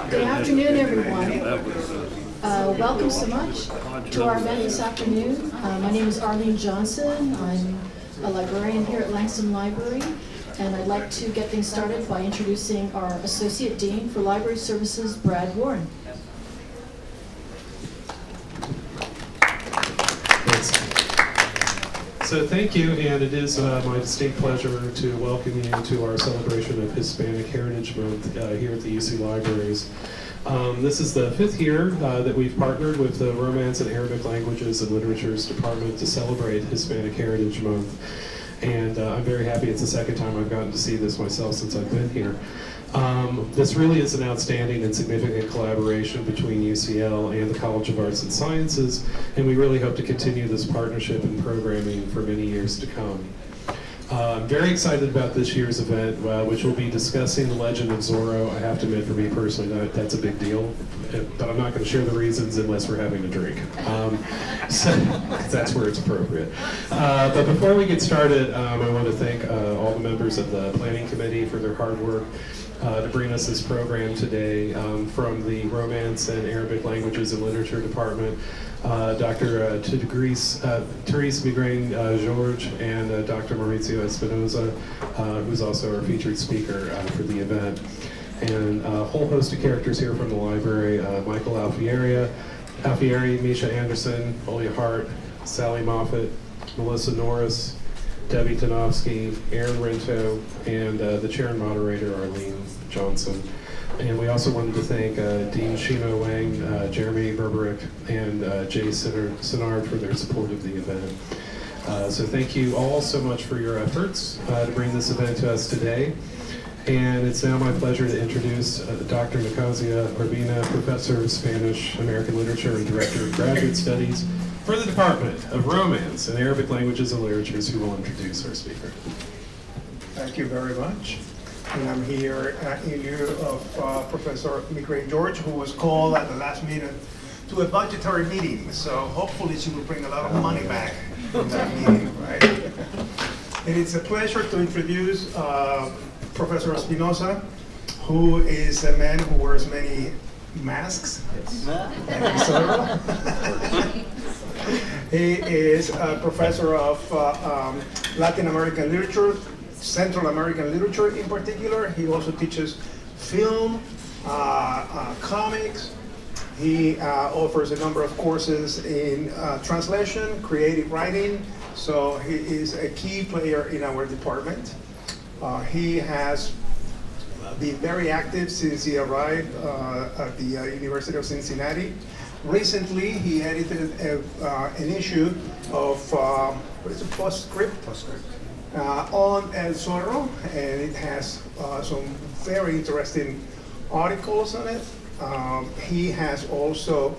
Good afternoon, everyone. Welcome so much to our event this afternoon. My name is Arlene Johnson. I'm a librarian here at Langsam Library, and I'd like to get things started by introducing our Associate Dean for Library Services, Brad Warren. So thank you, and it is my distinct pleasure to welcome you to our celebration of Hispanic Heritage Month here at the UC Libraries. This is the 5th year that we've partnered with the Romance and Arabic Languages and Literatures Department to celebrate Hispanic Heritage Month. And I'm very happy it's the second time I've gotten to see this myself since I've been here. This really is an outstanding and significant collaboration between UCL and the College of Arts and Sciences, and we really hope to continue this partnership and programming for many years to come. I'm very excited about this year's event, which will be discussing the legend of Zorro. I have to admit, for me personally, that's a big deal, but I'm not going to share the reasons unless we're having a drink. So that's where it's appropriate. But before we get started, I want to thank all the members of the Planning Committee for their hard work to bring us this program today, from the Romance and Arabic Languages and Literature Department, Dr. Therese Migraine-George, and Dr. Mauricio Espinoza, who's also our featured speaker for the event. And a whole host of characters here from the library: Michael Alfieri, Misha Anderson, Olia Hart, Sally Moffat, Melissa Norris, Debbie Tanofsky, Aaron Rento, and the chair and moderator, Arlene Johnson. And we also wanted to thank Dean Shino Wang, Jeremy Berberick, and Jay Sinard for their support of the event. So thank you all so much for your efforts to bring this event to us today. And it's now my pleasure to introduce Dr. Nicasio Espinoza, Professor of Spanish American Literature and Director of Graduate Studies for the Department of Romance and Arabic Languages and Literatures, who will introduce our speaker. Thank you very much. And I'm here in lieu of Professor Migraine-George, who was called at the last minute to a budgetary meeting. So hopefully she will bring a lot of money back from that meeting, right? And it's a pleasure to introduce Professor Espinoza, who is a man who wears many masks. He is a professor of Latin American literature, Central American literature in particular. He also teaches film, comics. He offers a number of courses in translation, creative writing. So he is a key player in our department. He has been very active since he arrived at the University of Cincinnati. Recently, he edited an issue of what is it, Postscript? On El Zorro, and it has some very interesting articles on it. He has also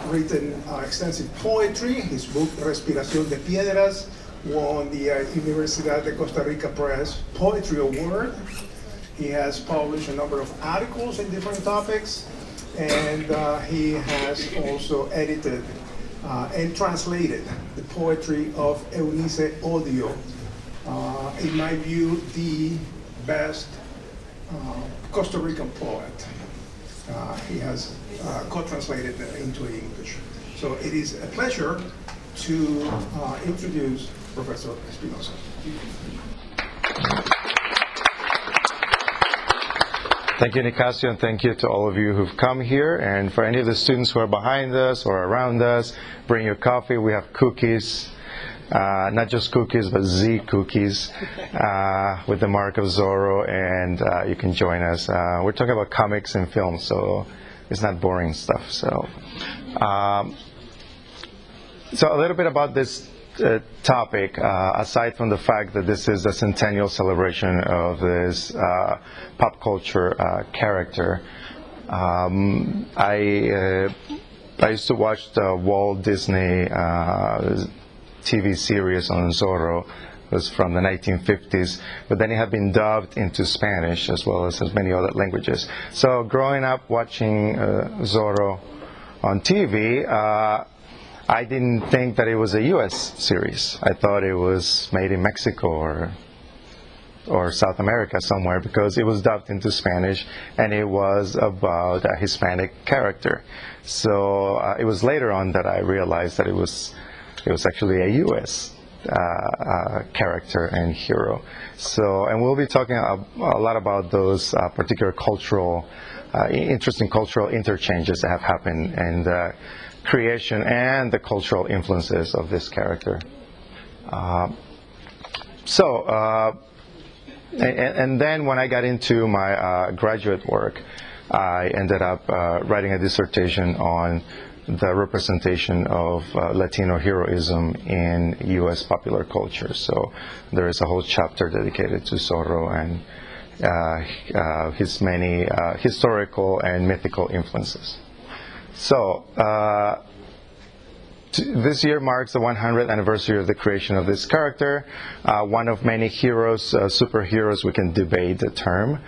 written extensive poetry. His book, Respiración de Piedras, won the Universidad de Costa Rica Press Poetry Award. He has published a number of articles in different topics, and he has also edited and translated the poetry of Eunice Odio. In my view, the best Costa Rican poet. He has co-translated into English. So it is a pleasure to introduce Professor Espinoza. Thank you, Nicasio, and thank you to all of you who've come here. And for any of the students who are behind us or around us, bring your coffee. We have cookies. Not just cookies, but Z cookies with the mark of Zorro, and you can join us. We're talking about comics and films, so it's not boring stuff. So a little bit about this topic, aside from the fact that this is a centennial celebration of this pop culture character. I used to watch the Walt Disney TV series on Zorro. It was from the 1950s, but then it had been dubbed into Spanish as well as many other languages. So growing up watching Zorro on TV, I didn't think that it was a U.S. series. I thought it was made in Mexico or or South America somewhere, because it was dubbed into Spanish, and it was about a Hispanic character. So it was later on that I realized that it was actually a U.S. Character and hero. So, and we'll be talking a lot about those particular cultural, interesting cultural interchanges that have happened in the creation and the cultural influences of this character. And then when I got into my graduate work, I ended up writing a dissertation on the representation of Latino heroism in U.S. popular culture. So there is a whole chapter dedicated to Zorro and his many historical and mythical influences. So this year marks the 100th anniversary of the creation of this character, one of many heroes, superheroes, we can debate the term,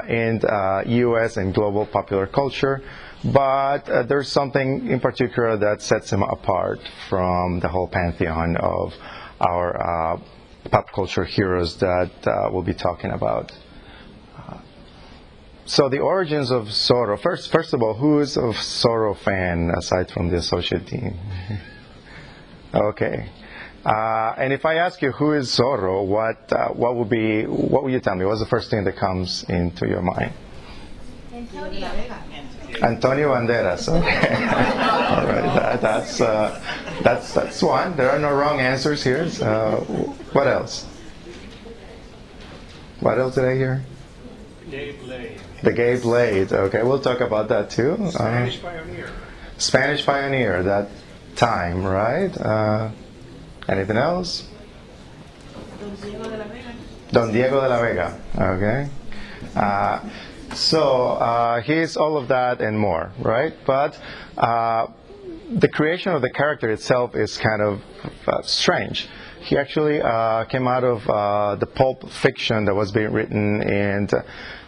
in U.S. and global popular culture. But there's something in particular that sets him apart from the whole pantheon of our pop culture heroes that we'll be talking about. So the origins of Zorro. First of all, who is a Zorro fan aside from the associate dean? Okay. And if I ask you who is Zorro, what would you tell me? What's the first thing that comes into your mind? Antonio Banderas. Okay. All right. That's one. There are no wrong answers here. So, what else? What else did I hear? The gay blade. Okay, we'll talk about that too. Spanish pioneer. Spanish pioneer. That time, right? Anything else? Don Diego de la Vega. Okay. So he's all of that and more, right? But the creation of the character itself is kind of strange. He actually came out of the pulp fiction that was being written in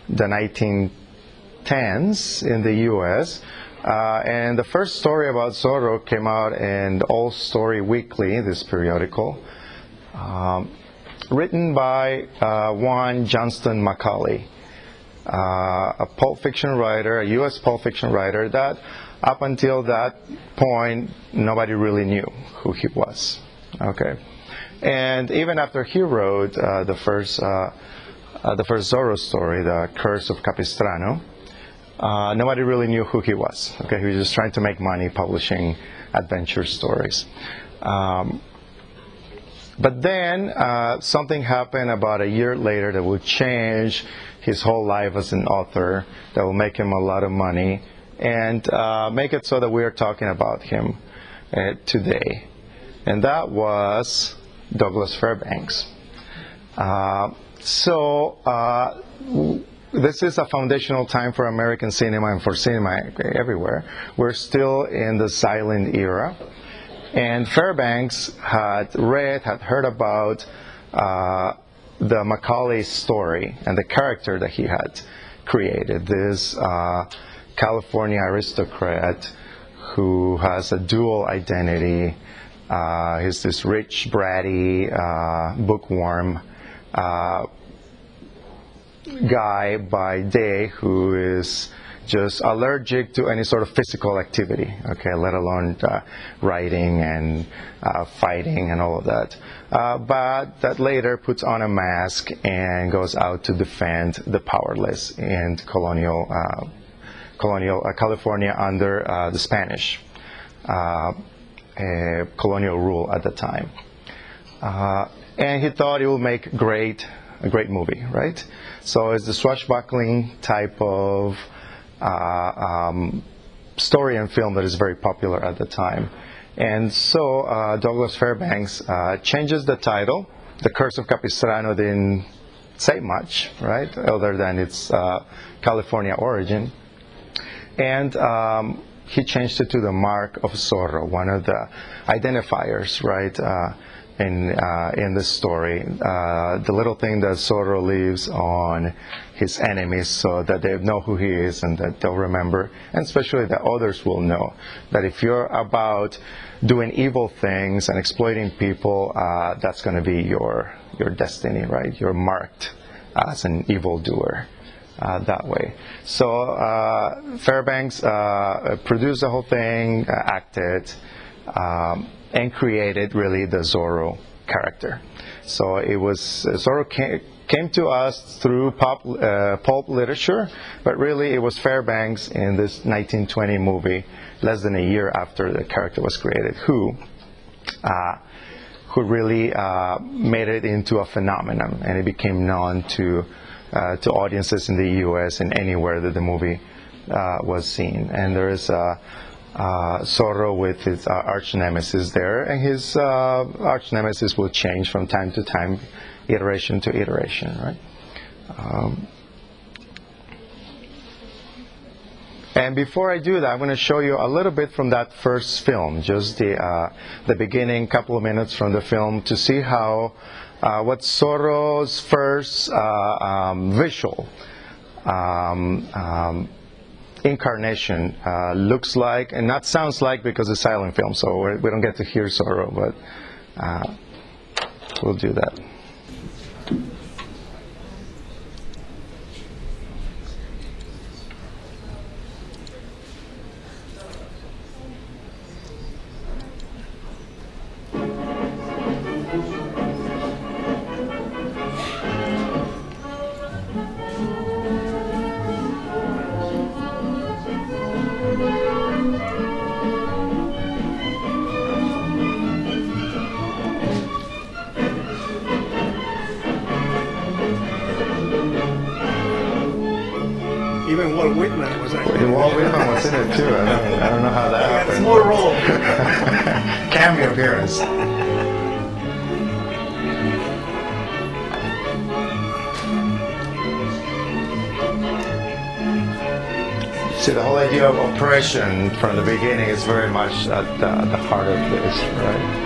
the 1910s in the U.S. And the first story about Zorro came out in All Story Weekly, this periodical, written by one Johnston Macaulay. A pulp fiction writer, a U.S. pulp fiction writer that up until that point nobody really knew who he was. Okay, and even after he wrote the first Zorro story, The Curse of Capistrano, nobody really knew who he was. Okay, he was just trying to make money publishing adventure stories. But then something happened about a year later that would change his whole life as an author, that will make him a lot of money, and make it so that we are talking about him today. And that was Douglas Fairbanks. This is a foundational time for American cinema and for cinema everywhere. We're still in the silent era. And Fairbanks had heard about the Macaulay story and the character that he had created, this California aristocrat who has a dual identity. He's this rich, bratty, bookworm guy by day who is just allergic to any sort of physical activity, okay, let alone writing and fighting and all of that. But that later puts on a mask and goes out to defend the powerless in colonial California under the Spanish colonial rule at the time. And he thought it would make a great movie, right? So it's the swashbuckling type of story and film that is very popular at the time. And so Douglas Fairbanks changes the title. The Curse of Capistrano didn't say much, right, other than its California origin. And he changed it to the Mark of Zorro, one of the identifiers, right, in this story. The little thing that Zorro leaves on his enemies so that they know who he is and that they'll remember, and especially that others will know that if you're about doing evil things and exploiting people, that's going to be your destiny, right? You're marked as an evildoer that way. So Fairbanks produced the whole thing, acted, and created really the Zorro character. So it was Zorro came to us through pulp literature, but really it was Fairbanks in this 1920 movie, less than a year after the character was created, who really made it into a phenomenon, and it became known to audiences in the U.S. and anywhere that the movie was seen. And there is Zorro with his arch nemesis there, and his arch nemesis will change from time to time, iteration to iteration, right? And before I do that, I'm going to show you a little bit from that first film, just the beginning, couple of minutes from the film, to see how what Zorro's first visual incarnation looks like, and not sounds like, because it's silent film, so we don't get to hear Zorro, but we'll do that. Even Walt Whitman was actually. Walt Whitman was in it too. I don't know how that happened. Small role. Cameo appearance. See, the whole idea of oppression from the beginning is very much at the heart of this, right?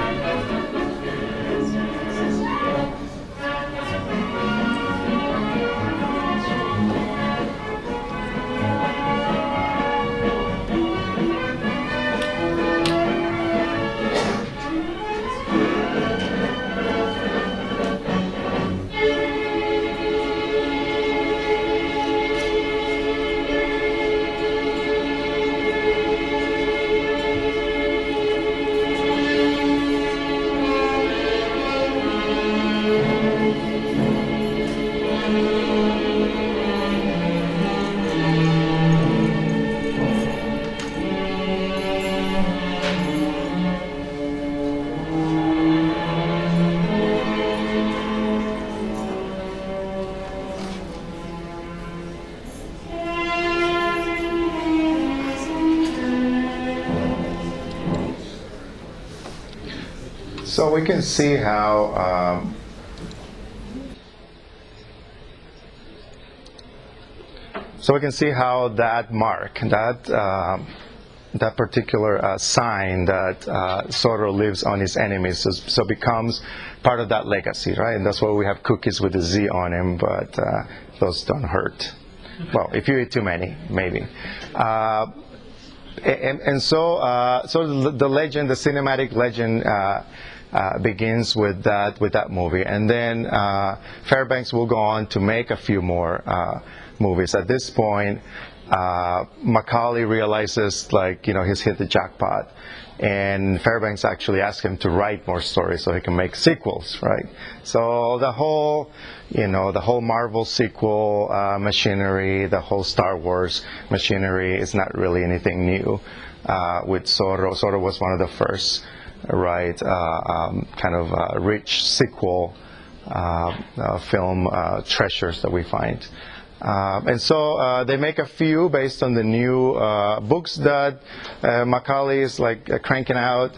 So we can see how that mark, that particular sign that Zorro leaves on his enemies, so becomes part of that legacy, right? And that's why we have cookies with a Z on them, but those don't hurt. Well, if you eat too many, maybe. So the legend, the cinematic legend, begins with that movie, and then Fairbanks will go on to make a few more movies. At this point, Macaulay realizes, like, he's hit the jackpot, and Fairbanks actually asked him to write more stories so he can make sequels, right? So the whole Marvel sequel machinery, the whole Star Wars machinery is not really anything new with Zorro. Zorro was one of the first, right, kind of rich sequel film treasures that we find. And so they make a few based on the new books that Macaulay is cranking out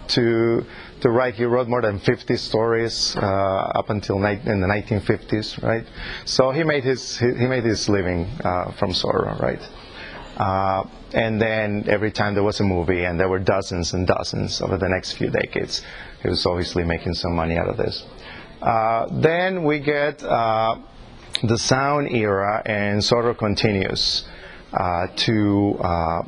to write. He wrote more than 50 stories up until in the 1950s, right? So he made his living from Zorro, right? And then every time there was a movie, and there were dozens and dozens over the next few decades, he was obviously making some money out of this. Then we get the sound era, and Zorro continues to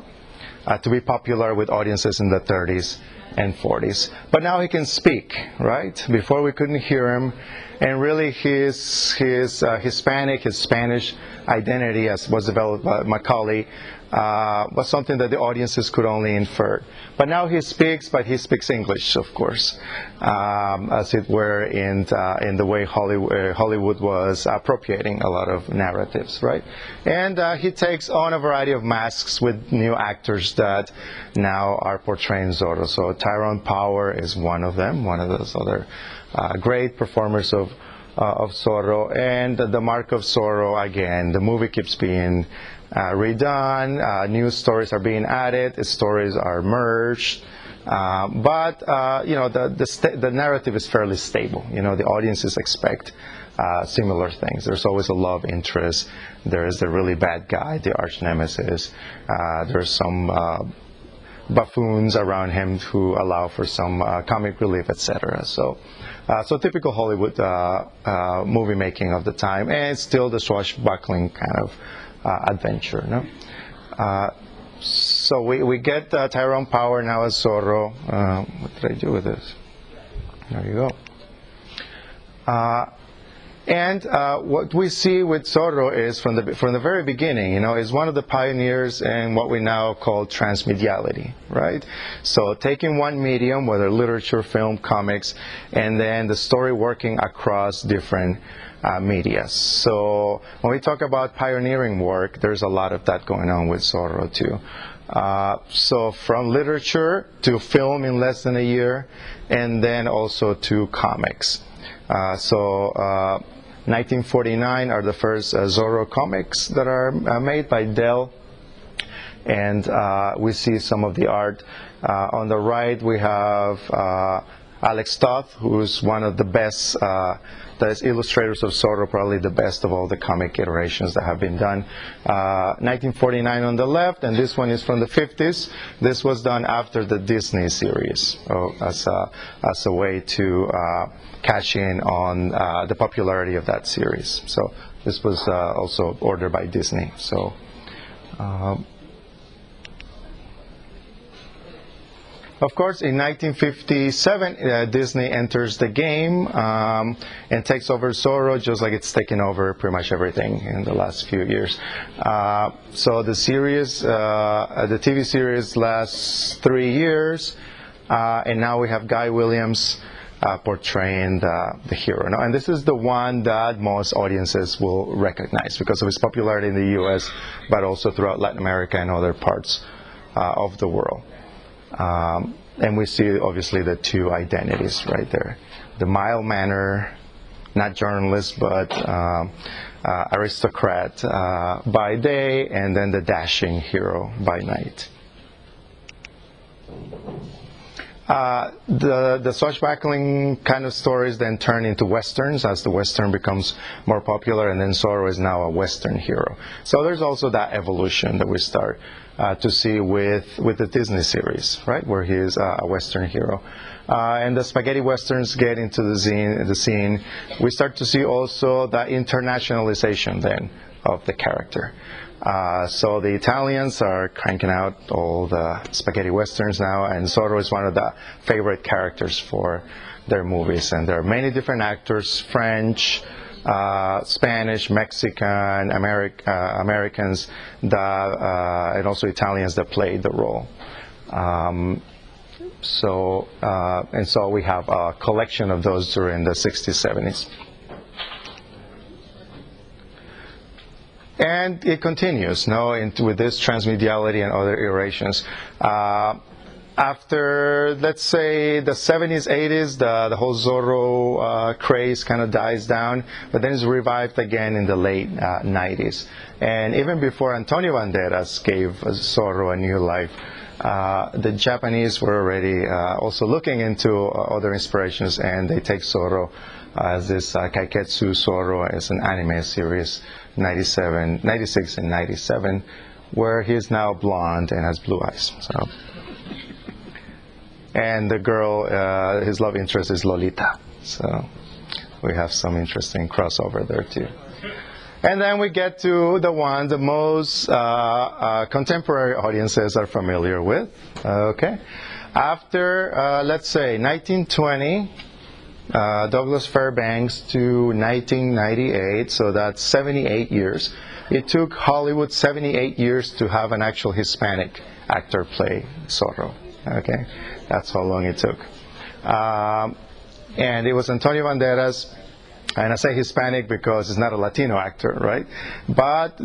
be popular with audiences in the 30s and 40s. But now he can speak, right? Before we couldn't hear him, and really his Hispanic, his Spanish identity, as was developed by Macaulay, was something that the audiences could only infer. But now he speaks, but he speaks English, of course, as it were, in the way Hollywood was appropriating a lot of narratives, right? And he takes on a variety of masks with new actors that now are portraying Zorro. So Tyrone Power is one of them, one of those other great performers of Zorro. And the mark of Zorro, again, the movie keeps being redone, new stories are being added, stories are merged, but the narrative is fairly stable. The audiences expect similar things. There's always a love interest. There is the really bad guy, the arch nemesis. There's some buffoons around him who allow for some comic relief, etc. So typical Hollywood movie making of the time, and still the swashbuckling kind of adventure. No? So we get Tyrone Power now as Zorro. What did I do with this? There you go. And what we see with Zorro is from the very beginning, is one of the pioneers in what we now call transmediality, right? So taking one medium, whether literature, film, comics, and then the story working across different media. So when we talk about pioneering work, there's a lot of that going on with Zorro too. So from literature to film in less than a year, and then also to comics. 1949 are the first Zorro comics that are made by Dell, and we see some of the art. On the right we have Alex Toth, who's one of the best illustrators of Zorro, probably the best of all the comic iterations that have been done. 1949 on the left, and this one is from the 50s. This was done after the Disney series, as a way to cash in on the popularity of that series. So this was also ordered by Disney. So. Of course, in 1957, Disney enters the game and takes over Zorro, just like it's taken over pretty much everything in the last few years. So the series, the TV series lasts 3 years, and now we have Guy Williams portraying the hero. And this is the one that most audiences will recognize because of his popularity in the U.S., but also throughout Latin America and other parts of the world. And we see obviously the two identities right there. The mild manner, not journalist, but aristocrat by day, and then the dashing hero by night. The swashbuckling kind of stories then turn into westerns as the western becomes more popular, and then Zorro is now a western hero. So there's also that evolution that we start to see with the Disney series, right, where he is a western hero. And the spaghetti westerns get into the scene. We start to see also the internationalization then of the character. So the Italians are cranking out all the spaghetti westerns now, and Zorro is one of the favorite characters for their movies. And there are many different actors, French, Spanish, Mexican, Americans, and also Italians that played the role. So we have a collection of those during the 60s, 70s. And it continues, with this transmediality and other iterations. After, let's say, the 70s, 80s, the whole Zorro craze kind of dies down, but then it's revived again in the late 90s. And even before Antonio Banderas gave Zorro a new life, the Japanese were already also looking into other inspirations, and they take Zorro as this Kaiketsu Zorro as an anime series, 96 and 97, where he's now blonde and has blue eyes. So, and the girl, his love interest is Lolita. So we have some interesting crossover there too. And then we get to the one the most contemporary audiences are familiar with. Okay, after let's say 1920, Douglas Fairbanks to 1998, so that's 78 years. It took Hollywood 78 years to have an actual Hispanic actor play Zorro. Okay, that's how long it took. And it was Antonio Banderas. And I say Hispanic because it's not a Latino actor, right? But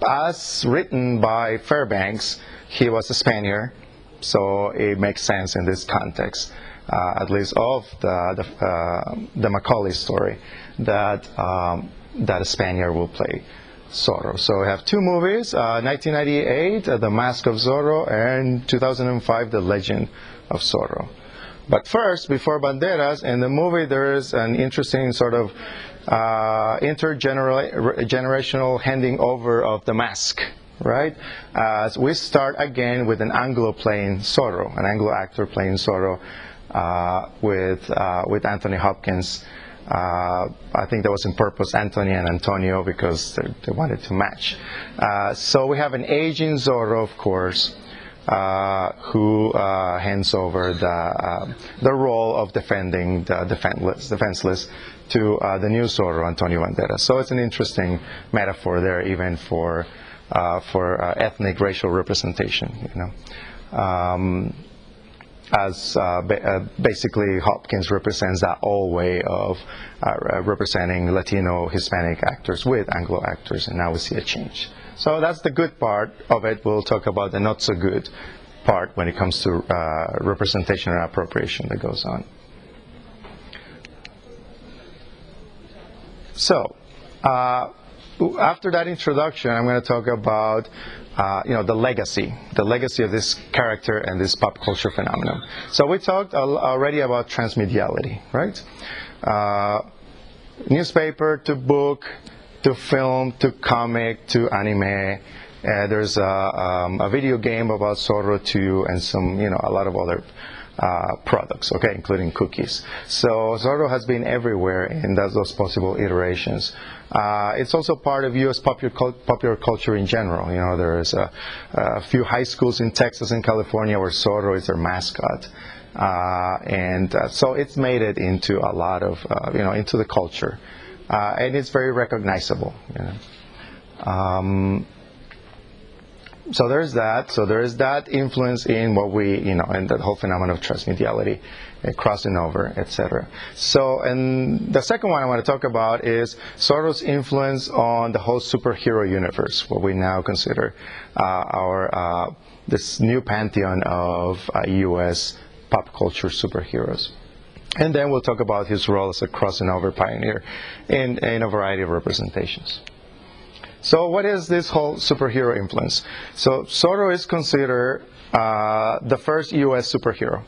as written by Fairbanks, he was a Spaniard, so it makes sense in this context, at least of the Macaulay story, that a Spaniard will play Zorro. So we have two movies, 1998, The Mask of Zorro, and 2005, The Legend of Zorro. But first, before Banderas, in the movie there is an interesting sort of intergenerational handing over of the mask, right? As we start again with an Anglo playing Zorro, an Anglo actor playing Zorro with Anthony Hopkins. I think that was on purpose, Anthony and Antonio, because they wanted to match. So we have an aging Zorro, of course, who hands over the role of defending the defenseless to the new Zorro, Antonio Banderas. So it's an interesting metaphor there, even for ethnic racial representation. As basically Hopkins represents that old way of representing Latino, Hispanic actors with Anglo actors, and now we see a change. So that's the good part of it. We'll talk about the not so good part when it comes to representation and appropriation that goes on. So after that introduction, I'm going to talk about the legacy of this character and this pop culture phenomenon. So we talked already about transmediality, right? Newspaper to book to film to comic to anime. There's a video game about Zorro too, and some a lot of other products, okay, including cookies. So Zorro has been everywhere in those possible iterations. It's also part of U.S. popular culture in general. There is a few high schools in Texas and California where Zorro is their mascot, and so it's made it into a lot of into the culture, and it's very recognizable. So there's that. So there is that influence in what we, in that whole phenomenon of transmediality, crossing over, etc. So, and the second one I want to talk about is Zorro's influence on the whole superhero universe, what we now consider this new pantheon of U.S. pop culture superheroes. And then we'll talk about his role as a crossing over pioneer in a variety of representations. So what is this whole superhero influence? So Zorro is considered the first U.S. superhero.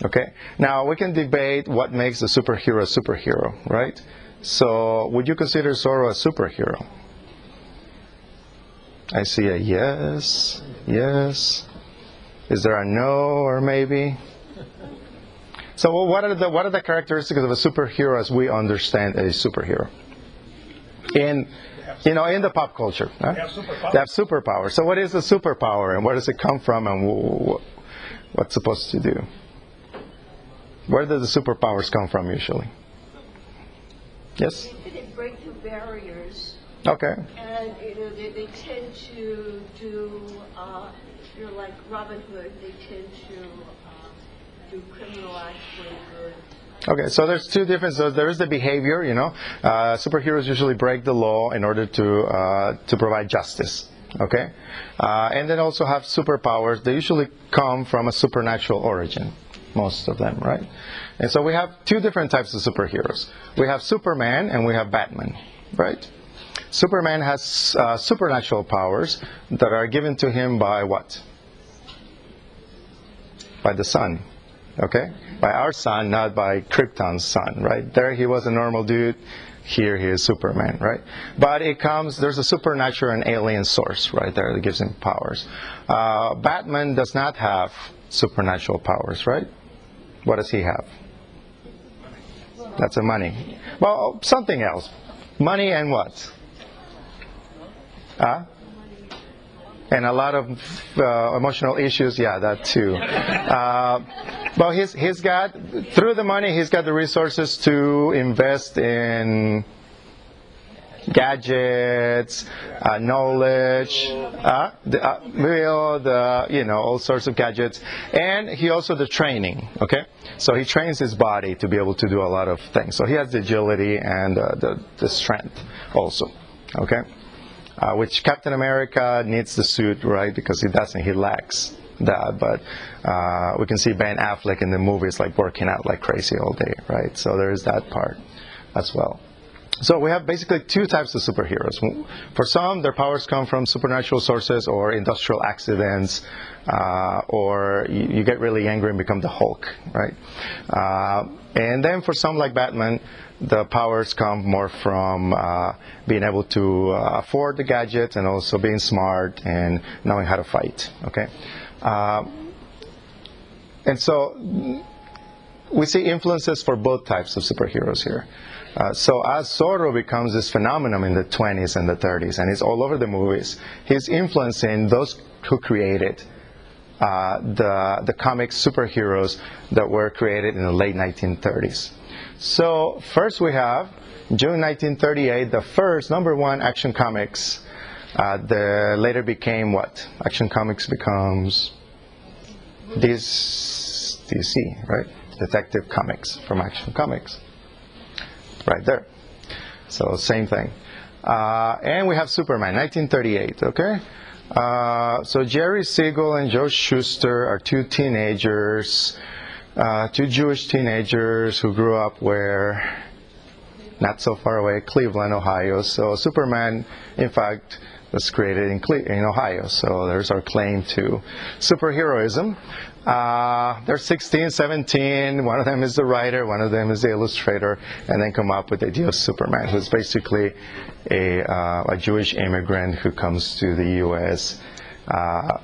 Okay. Now we can debate what makes a superhero, right? So would you consider Zorro a superhero? I see a yes, yes. Is there a no or maybe? So what are the characteristics of a superhero as we understand a superhero? In the pop culture, huh? They have superpower. So what is a superpower, and where does it come from, and what's it supposed to do? Where do the superpowers come from usually? Yes? They break through barriers. Okay. And they tend to do, like Robin Hood, they tend to do criminal acts for good. Okay, so there's two different. So there is the behavior. Superheroes usually break the law in order to provide justice. Okay, and then also have superpowers. They usually come from a supernatural origin, most of them, right? And so we have two different types of superheroes. We have Superman and we have Batman, right? Superman has supernatural powers that are given to him by what? By the sun. Okay? By our sun, not by Krypton's sun, right? There he was a normal dude. here he is Superman, right? But there's a supernatural and alien source right there that gives him powers. Batman does not have supernatural powers, right? What does he have? That's a money. Well, something else. Money and what? And a lot of emotional issues, yeah, that too. But he's got, through the money, he's got the resources to invest in gadgets, knowledge, all sorts of gadgets, and he also the training. Okay, so he trains his body to be able to do a lot of things. So he has the agility and the strength also. Okay. Which Captain America needs the suit, right? Because he doesn't, he lacks that. But we can see Ben Affleck in the movies like working out like crazy all day, right? So there is that part as well. So we have basically two types of superheroes. For some, their powers come from supernatural sources or industrial accidents, or you get really angry and become the Hulk, right? And then for some like Batman, the powers come more from being able to afford the gadgets and also being smart and knowing how to fight. Okay, and so we see influences for both types of superheroes here. So as Zorro becomes this phenomenon in the 20s and the 30s, and it's all over the movies, he's influencing those who created the comic superheroes that were created in the late 1930s. So first we have June 1938, the first #1 Action Comics. Later became what? Action Comics becomes DC, right? Detective Comics from Action Comics. Right there. So same thing. And we have Superman, 1938, okay? So Jerry Siegel and Joe Shuster are two teenagers, two Jewish teenagers who grew up where, not so far away, Cleveland, Ohio. So Superman, in fact, was created in Ohio. So there's our claim to superheroism. They're 16, 17. One of them is the writer, one of them is the illustrator, and then come up with the idea of Superman, who's basically a Jewish immigrant who comes to the U.S.,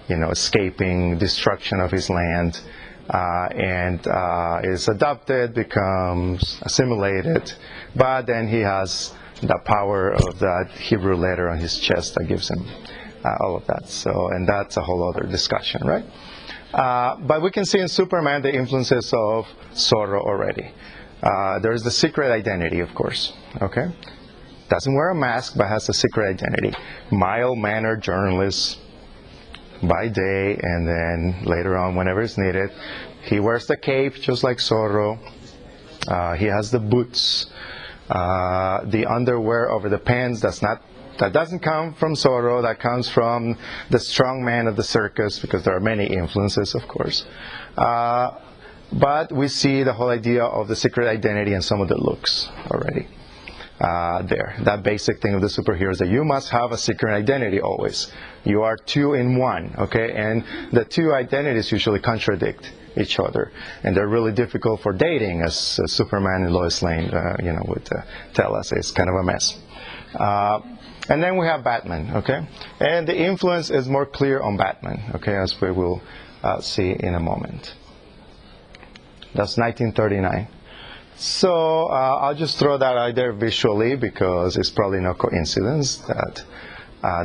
escaping destruction of his land, and is adopted, becomes assimilated, but then he has the power of that Hebrew letter on his chest that gives him all of that. So, and that's a whole other discussion, right? But we can see in Superman the influences of Zorro already. There's the secret identity, of course. Okay, doesn't wear a mask, but has a secret identity. Mild-mannered journalist by day, and then later on, whenever it's needed, he wears the cape just like Zorro. He has the boots, the underwear over the pants. That doesn't come from Zorro, that comes from the strong man of the circus, because there are many influences, of course. But we see the whole idea of the secret identity and some of the looks already there. That basic thing of the superheroes, that you must have a secret identity always. You are two in one, okay? And the two identities usually contradict each other, and they're really difficult for dating, as Superman and Lois Lane, would tell us. It's kind of a mess. And then we have Batman, okay? And the influence is more clear on Batman, okay, as we will see in a moment. That's 1939. So I'll just throw that out there visually, because it's probably no coincidence that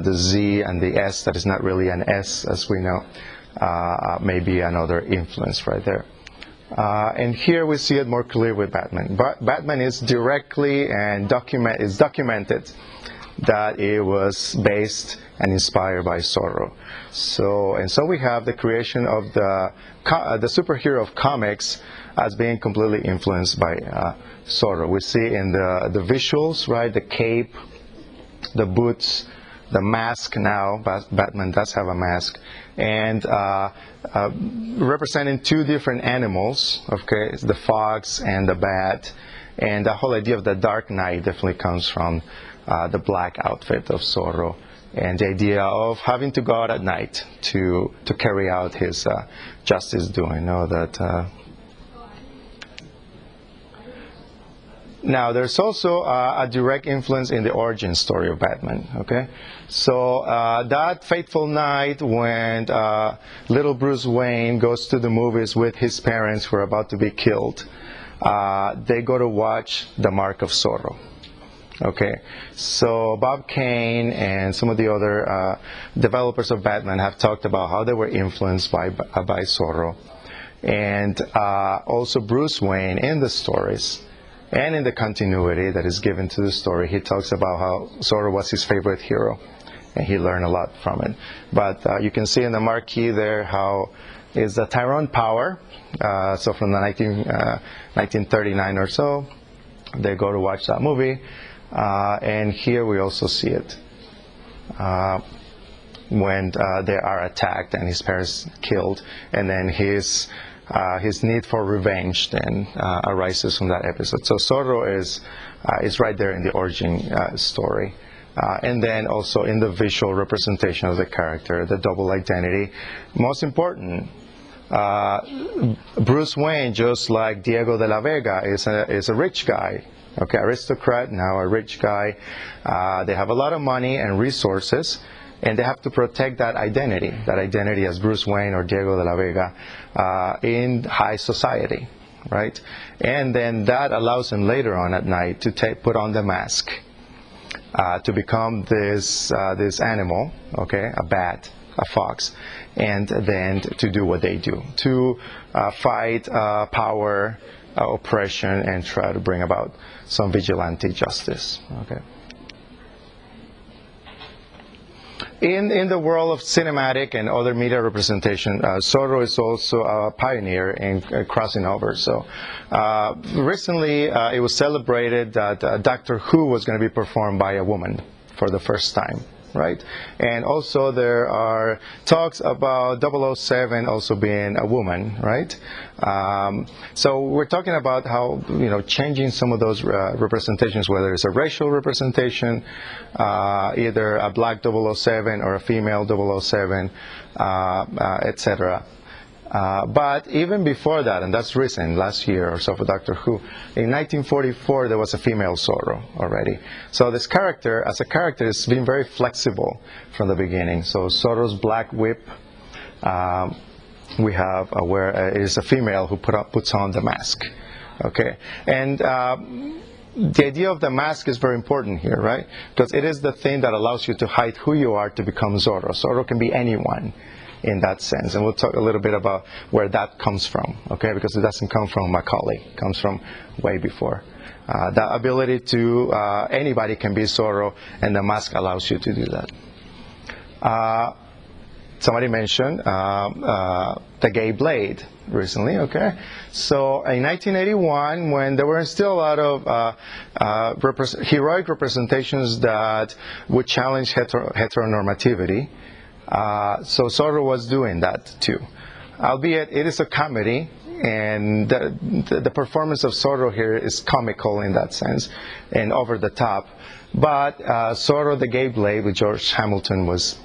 the Z and the S, that is not really an S, as we know, may be another influence right there. And here we see it more clear with Batman. Batman is directly and documented that it was based and inspired by Zorro. So we have the creation of the superhero of comics as being completely influenced by Zorro. We see in the visuals, right, the cape, the boots, the mask. Now Batman does have a mask, and representing two different animals, okay, it's the fox and the bat. And the whole idea of the Dark Knight definitely comes from the black outfit of Zorro, and the idea of having to go out at night to carry out his justice doing. Now, there's also a direct influence in the origin story of Batman, okay? So, that fateful night when little Bruce Wayne goes to the movies with his parents who are about to be killed, they go to watch The Mark of Zorro. Okay, so Bob Kane and some of the other developers of Batman have talked about how they were influenced by Zorro. And also Bruce Wayne in the stories and in the continuity that is given to the story, he talks about how Zorro was his favorite hero and he learned a lot from it. But you can see in the marquee there how is the Tyrone Power, so from the 1939 or so, they go to watch that movie. And here we also see it when they are attacked and his parents killed, and then his need for revenge then arises from that episode. So Zorro is right there in the origin story, and then also in the visual representation of the character, the double identity. Most important, Bruce Wayne, just like Diego de la Vega, is a rich guy. Okay, aristocrat, now a rich guy. They have a lot of money and resources, and they have to protect that identity as Bruce Wayne or Diego de la Vega in high society, right? And then that allows him later on at night to put on the mask, to become this animal, okay, a bat, a fox, and then to do what they do, to fight power, oppression, and try to bring about some vigilante justice. Okay. In the world of cinematic and other media representation, Zorro is also a pioneer in crossing over. So recently it was celebrated that Doctor Who was going to be performed by a woman for the first time. Right, and also there are talks about 007 also being a woman, right? So we're talking about how, changing some of those representations, whether it's a racial representation, either a black 007 or a female 007, etc. But even before that, and that's recent, last year or so for Doctor Who, in 1944 there was a female Zorro already. So this character, as a character, has been very flexible from the beginning. So Zorro's black whip, we have where it is a female who puts on the mask. Okay, and the idea of the mask is very important here, right? Because it is the thing that allows you to hide who you are to become Zorro. Zorro can be anyone in that sense, and we'll talk a little bit about where that comes from, okay? Because it doesn't come from Macaulay, it comes from way before. The ability to, anybody can be Zorro, and the mask allows you to do that. Somebody mentioned the gay blade recently, okay? So in 1981, when there were still a lot of heroic representations that would challenge heteronormativity, so Zorro was doing that too. Albeit it is a comedy, and the performance of Zorro here is comical in that sense and over the top. But Zorro the Gay Blade with George Hamilton was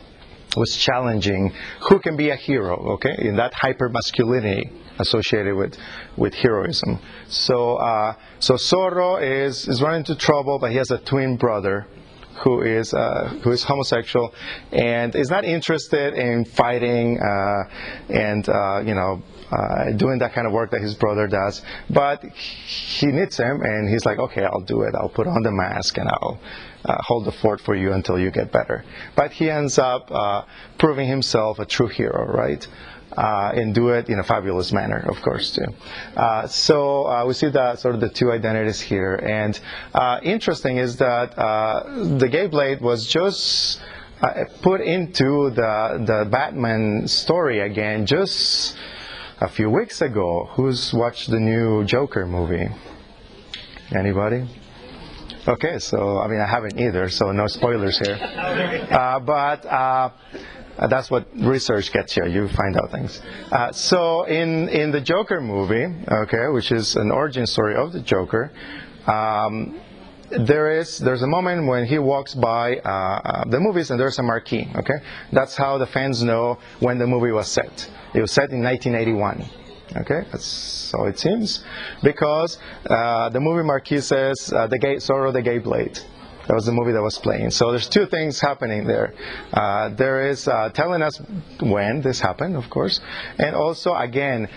challenging who can be a hero, okay, in that hyper masculinity associated with heroism. So Zorro is running into trouble, but he has a twin brother who is homosexual and is not interested in fighting and doing that kind of work that his brother does. But he needs him, and he's like, okay, I'll do it. I'll put on the mask and I'll hold the fort for you until you get better. But he ends up proving himself a true hero, right? And do it in a fabulous manner, of course, too. So we see that sort of the two identities here. And interesting is that the Gay Blade was just put into the Batman story again just a few weeks ago. Who's watched the new Joker movie? Anybody? Okay, so I haven't either, so no spoilers here. But that's what research gets you. You find out things. So in the Joker movie, okay, which is an origin story of the Joker, there's a moment when he walks by the movies and there's a marquee. Okay, that's how the fans know when the movie was set. It was set in 1981. Okay, that's so it seems, because the movie marquee says Zorro the Gay Blade. That was the movie that was playing. So there's two things happening there. There is telling us when this happened, of course, and also, again,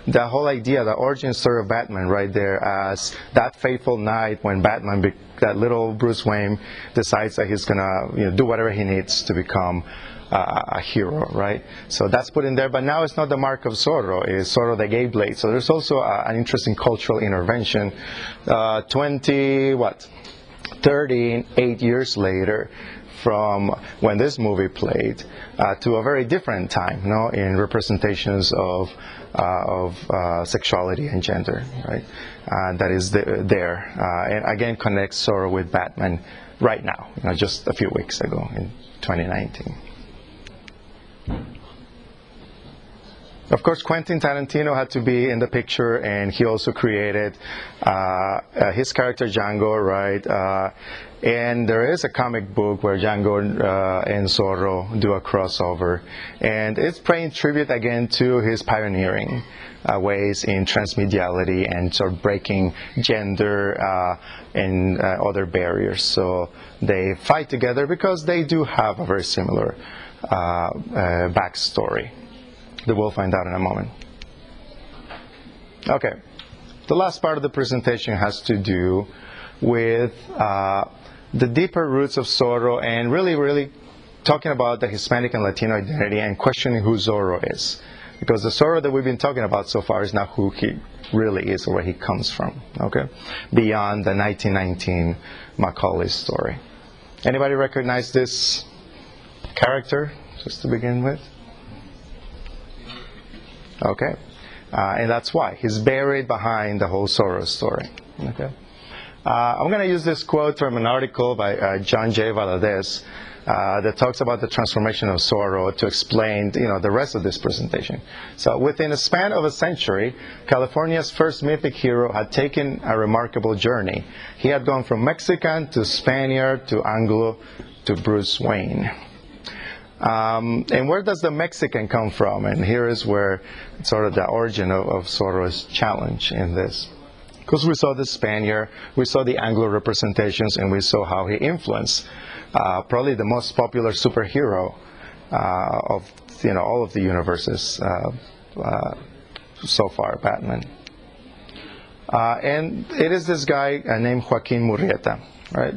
the whole idea, the origin story of Batman right there as that fateful night when Batman, that little Bruce Wayne, decides that he's going to do whatever he needs to become a hero, right? So that's put in there, but now it's not the mark of Zorro, it's Zorro the Gay Blade. So there's also an interesting cultural intervention. 38 years later from when this movie played to a very different time, in representations of sexuality and gender, right? That is there, and again connects Zorro with Batman right now, just a few weeks ago in 2019. Of course, Quentin Tarantino had to be in the picture, and he also created his character Django, right? And there is a comic book where Django and Zorro do a crossover, and it's paying tribute again to his pioneering ways in transmediality and sort of breaking gender and other barriers. So they fight together because they do have a very similar backstory that we'll find out in a moment. Okay, the last part of the presentation has to do with the deeper roots of Zorro, and really talking about the Hispanic and Latino identity and questioning who Zorro is. Because the Zorro that we've been talking about so far is not who he really is or where he comes from, okay? Beyond the 1919 Macaulay story. Anybody recognize this character, just to begin with? Okay, and that's why he's buried behind the whole Zorro story. Okay, I'm going to use this quote from an article by John J. Valadez that talks about the transformation of Zorro to explain, the rest of this presentation. So, within a span of a century, California's first mythic hero had taken a remarkable journey. He had gone from Mexican to Spaniard to Anglo to Bruce Wayne. And where does the Mexican come from? And here is where sort of the origin of Zorro's challenge in this. Because we saw the Spaniard, we saw the Anglo representations, and we saw how he influenced probably the most popular superhero of all of the universes so far, Batman. And it is this guy named Joaquin Murrieta, right?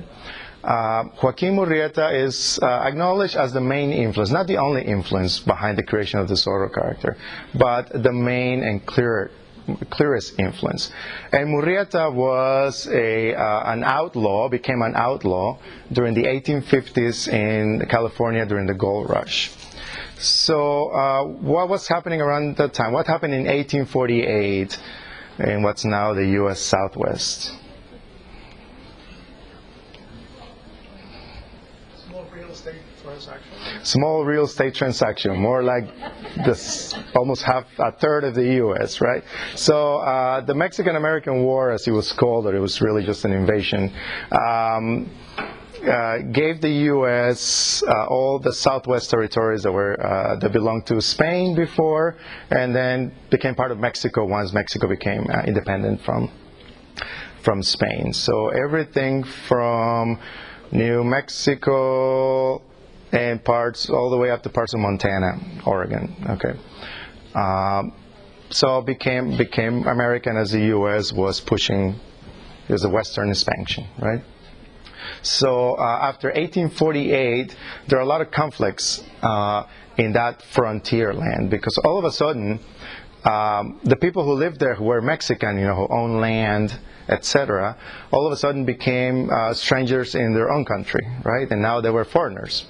Joaquin Murrieta is acknowledged as the main influence, not the only influence behind the creation of the Zorro character, but the main and clearest influence. And Murrieta was an outlaw, became an outlaw during the 1850s in California during the gold rush. So what was happening around that time? What happened in 1848 in what's now the U.S. Southwest? Small real estate transaction, more like this, almost a third of the U.S., right? So the Mexican-American War, as it was called, or it was really just an invasion, gave the U.S. all the Southwest territories that belonged to Spain before, and then became part of Mexico once Mexico became independent from Spain. So everything from New Mexico and parts all the way up to parts of Montana, Oregon. Okay, so became American as the U.S. was pushing. It was a Western expansion, right? So after 1848, there are a lot of conflicts in that frontier land, because all of a sudden, the people who lived there, who were Mexican, who owned land, etc., all of a sudden became strangers in their own country, right? And now they were foreigners.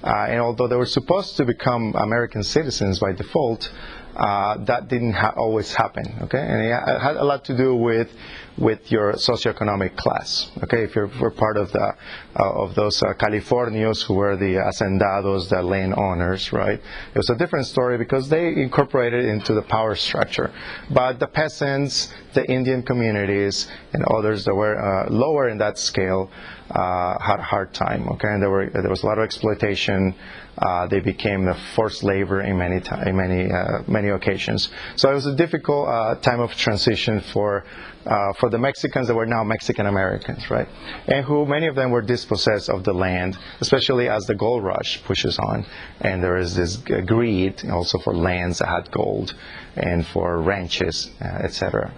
And although they were supposed to become American citizens by default, that didn't always happen, okay? And it had a lot to do with with your socioeconomic class. Okay, if you're part of those Californios who were the hacendados, the landowners, right? It was a different story because they incorporated into the power structure. But the peasants, the Indian communities, and others that were lower in that scale had a hard time. Okay, and there was a lot of exploitation. They became a forced labor in many occasions. So it was a difficult time of transition for the Mexicans that were now Mexican Americans, right? And who many of them were dispossessed of the land, especially as the gold rush pushes on, and there is this greed also for lands that had gold and for ranches, etc.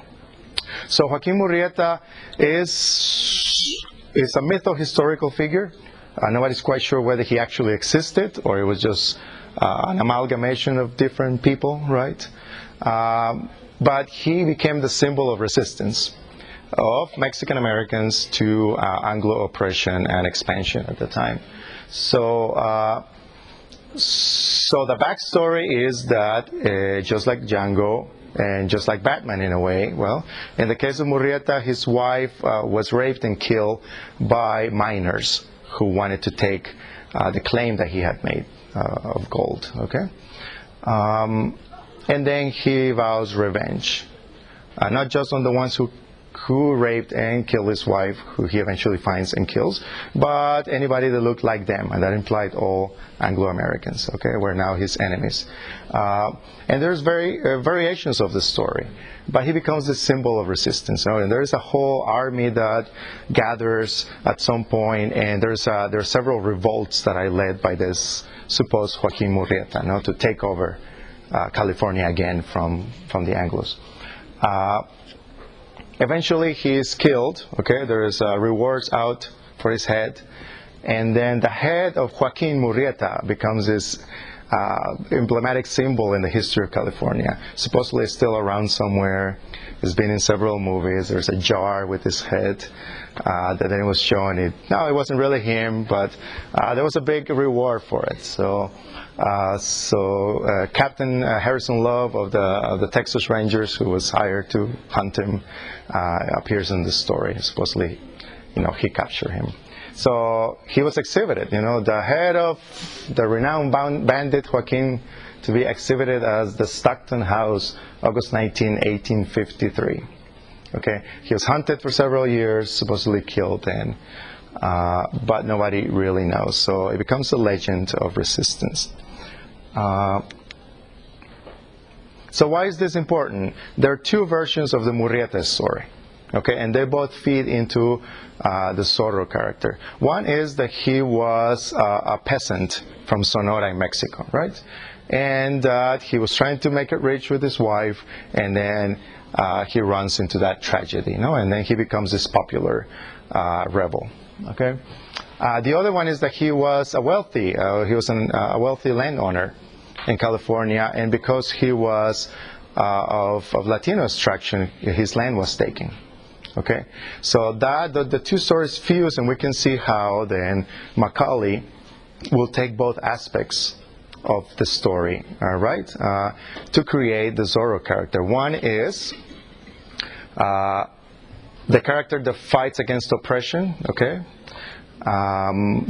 So Joaquin Murrieta is a mytho-historical figure. Nobody's quite sure whether he actually existed or it was just an amalgamation of different people, right? But he became the symbol of resistance of Mexican Americans to Anglo oppression and expansion at the time. So the backstory is that just like Django and just like Batman in a way, well, in the case of Murrieta, his wife was raped and killed by miners who wanted to take the claim that he had made of gold, okay? And then he vows revenge, not just on the ones who raped and killed his wife, who he eventually finds and kills, but anybody that looked like them, and that implied all Anglo-Americans, okay, were now his enemies. And there's variations of the story, but he becomes the symbol of resistance. And there's a whole army that gathers at some point, and there are several revolts that are led by this supposed Joaquin Murrieta, to take over California again from the Anglos. Eventually he is killed, okay, there is rewards out for his head, and then the head of Joaquin Murrieta becomes this emblematic symbol in the history of California. Supposedly it's still around somewhere. It's been in several movies. There's a jar with his head that then was shown. It wasn't really him, but there was a big reward for it. So Captain Harrison Love of the Texas Rangers, who was hired to hunt him, appears in the story. Supposedly, he captured him. So he was exhibited, the head of the renowned bandit Joaquin, to be exhibited as the Stockton House, August 19, 1853. Okay, he was hunted for several years, supposedly killed then, but nobody really knows. So it becomes a legend of resistance. So why is this important? There are two versions of the Murrieta story. Okay, and they both feed into the Zorro character. One is that he was a peasant from Sonora in Mexico, right? And he was trying to make it rich with his wife, and then he runs into that tragedy, and then he becomes this popular rebel. Okay. The other one is that he was a wealthy landowner in California, and because he was of Latino extraction, his land was taken. Okay, so the two stories fuse, and we can see how then Macaulay will take both aspects of the story, right, to create the Zorro character. One is the character that fights against oppression, okay,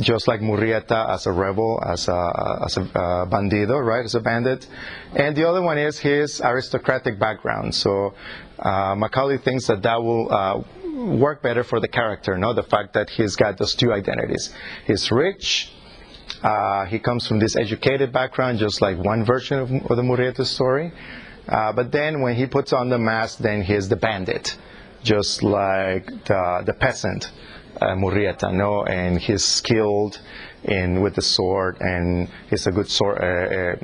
just like Murrieta as a rebel, as a bandido, right, as a bandit. And the other one is his aristocratic background. So Macaulay thinks that will work better for the character, the fact that he's got those two identities. He's rich, he comes from this educated background, just like one version of the Murrieta story. But then when he puts on the mask, then he's the bandit, just like the peasant. Murrieta, and he's skilled with the sword, and he's a good sword, a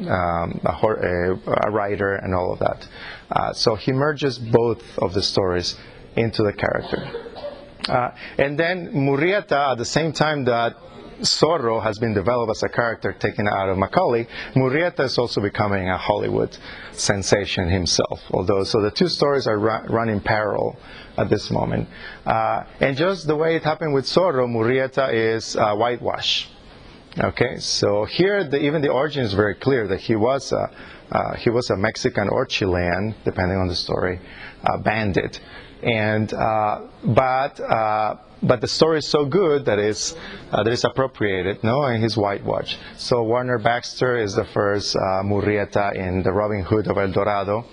rider, and all of that. So he merges both of the stories into the character. And then Murrieta, at the same time that Zorro has been developed as a character taken out of Macaulay, Murrieta is also becoming a Hollywood sensation himself. So the two stories are running parallel at this moment. And just the way it happened with Zorro, Murrieta is whitewash. Okay, so here even the origin is very clear that he was a Mexican or Chilean, depending on the story, bandit. But the story is so good that it's appropriated, no, and he's whitewashed. So Warner Baxter is the first Murrieta in the Robin Hood of El Dorado.